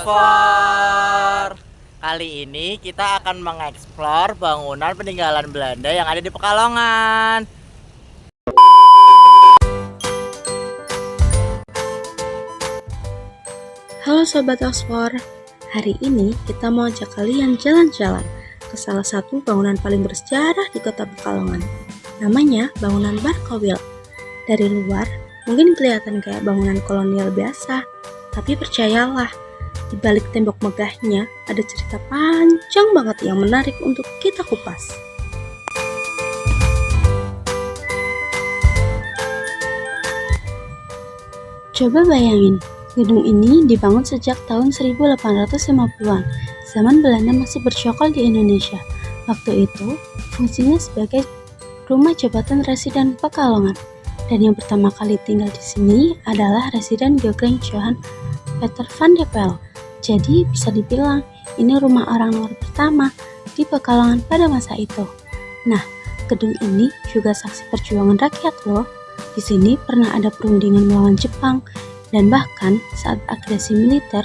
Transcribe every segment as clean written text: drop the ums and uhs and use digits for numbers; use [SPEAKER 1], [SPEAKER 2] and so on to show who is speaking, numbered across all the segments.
[SPEAKER 1] Explore. Kali ini kita akan mengeksplor bangunan peninggalan Belanda yang ada di Pekalongan.
[SPEAKER 2] Halo Sobat Explore, hari ini kita mau ajak kalian jalan-jalan ke salah satu bangunan paling bersejarah di kota Pekalongan. Namanya bangunan Barkowil. Dari luar, mungkin kelihatan kayak bangunan kolonial biasa, tapi percayalah, di balik tembok megahnya ada cerita panjang banget yang menarik untuk kita kupas. Coba bayangin, gedung ini dibangun sejak tahun 1850-an, zaman Belanda masih bercokol di Indonesia. Waktu itu, fungsinya sebagai rumah jabatan residen Pekalongan. Dan yang pertama kali tinggal di sini adalah residen Georg Johann Peter van de Pel. Jadi bisa dibilang ini rumah orang luar pertama di Pekalongan pada masa itu. Nah, gedung ini juga saksi perjuangan rakyat loh. Di sini pernah ada perundingan melawan Jepang dan bahkan saat agresi militer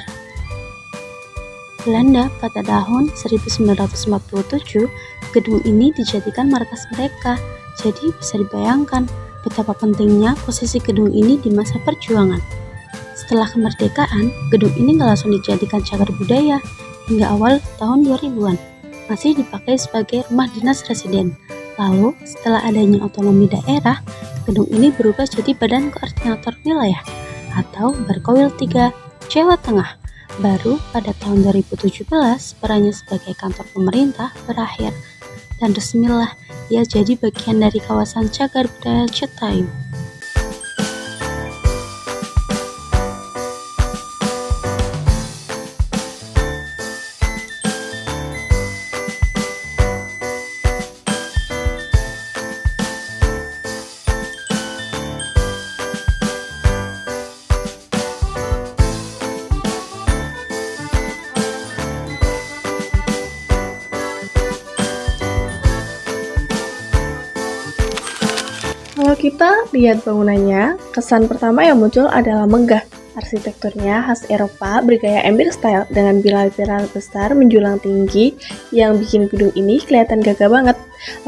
[SPEAKER 2] Belanda pada tahun 1947, gedung ini dijadikan markas mereka. Jadi bisa dibayangkan betapa pentingnya posisi gedung ini di masa perjuangan. Setelah kemerdekaan, gedung ini nggak langsung dijadikan cagar budaya hingga awal tahun 2000-an. Masih dipakai sebagai rumah dinas residen. Lalu, setelah adanya otonomi daerah, gedung ini berubah jadi Badan Koordinator Wilayah atau Barkowil 3, Jawa Tengah. Baru pada tahun 2017, perannya sebagai kantor pemerintah berakhir. Dan resmilah, ia jadi bagian dari kawasan cagar budaya Citayu.
[SPEAKER 3] Kalau kita lihat bangunannya, kesan pertama yang muncul adalah megah. Arsitekturnya khas Eropa bergaya Empire Style dengan pilar-pilar besar menjulang tinggi yang bikin gedung ini kelihatan gagah banget.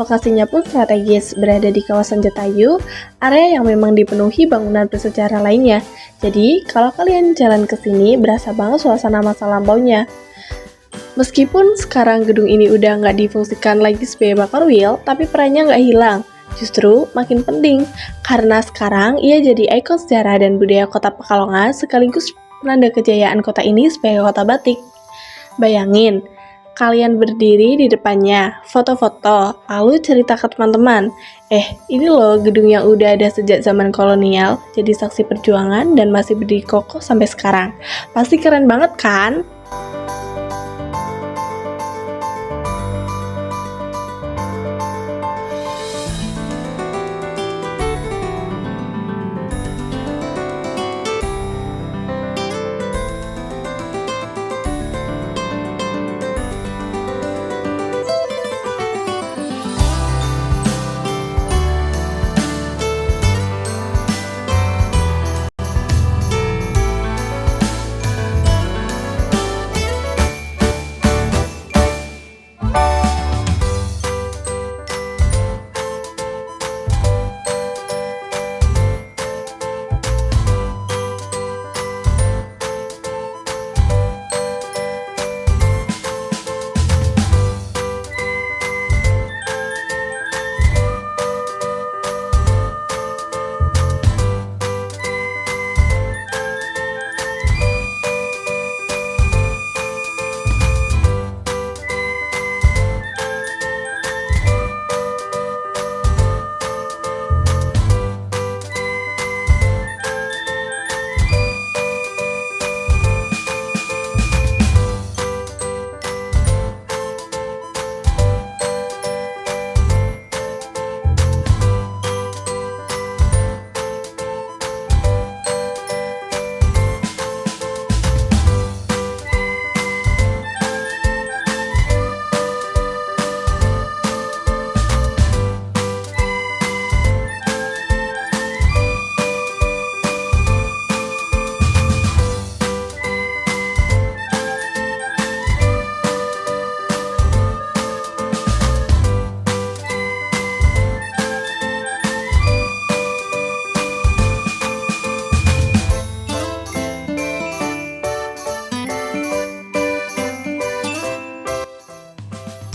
[SPEAKER 3] Lokasinya pun strategis, berada di kawasan Jatayu, area yang memang dipenuhi bangunan bersejarah lainnya. Jadi, kalau kalian jalan ke sini, berasa banget suasana masa lampaunya. Meskipun sekarang gedung ini udah nggak difungsikan lagi sebagai Barkowil, tapi perannya nggak hilang. Justru makin penting, karena sekarang ia jadi ikon sejarah dan budaya kota Pekalongan sekaligus penanda kejayaan kota ini sebagai kota batik. Bayangin, kalian berdiri di depannya, foto-foto, lalu cerita ke teman-teman, ini loh gedung yang udah ada sejak zaman kolonial, jadi saksi perjuangan dan masih berdiri kokoh sampai sekarang. Pasti keren banget kan?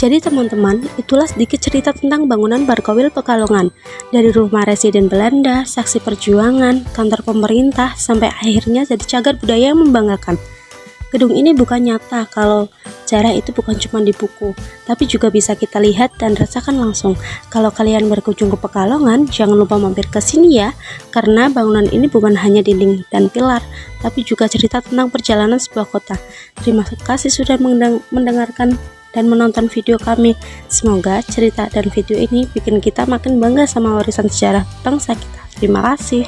[SPEAKER 2] Jadi teman-teman, itulah sedikit cerita tentang bangunan Barkowil Pekalongan. Dari rumah residen Belanda, saksi perjuangan, kantor pemerintah, sampai akhirnya jadi cagar budaya yang membanggakan. Gedung ini bukan nyata kalau sejarah itu bukan cuma di buku, tapi juga bisa kita lihat dan rasakan langsung. Kalau kalian berkunjung ke Pekalongan, jangan lupa mampir ke sini ya, karena bangunan ini bukan hanya dinding dan pilar, tapi juga cerita tentang perjalanan sebuah kota. Terima kasih sudah mendengarkan dan menonton video kami. Semoga cerita dan video ini bikin kita makin bangga sama warisan sejarah bangsa kita. Terima kasih.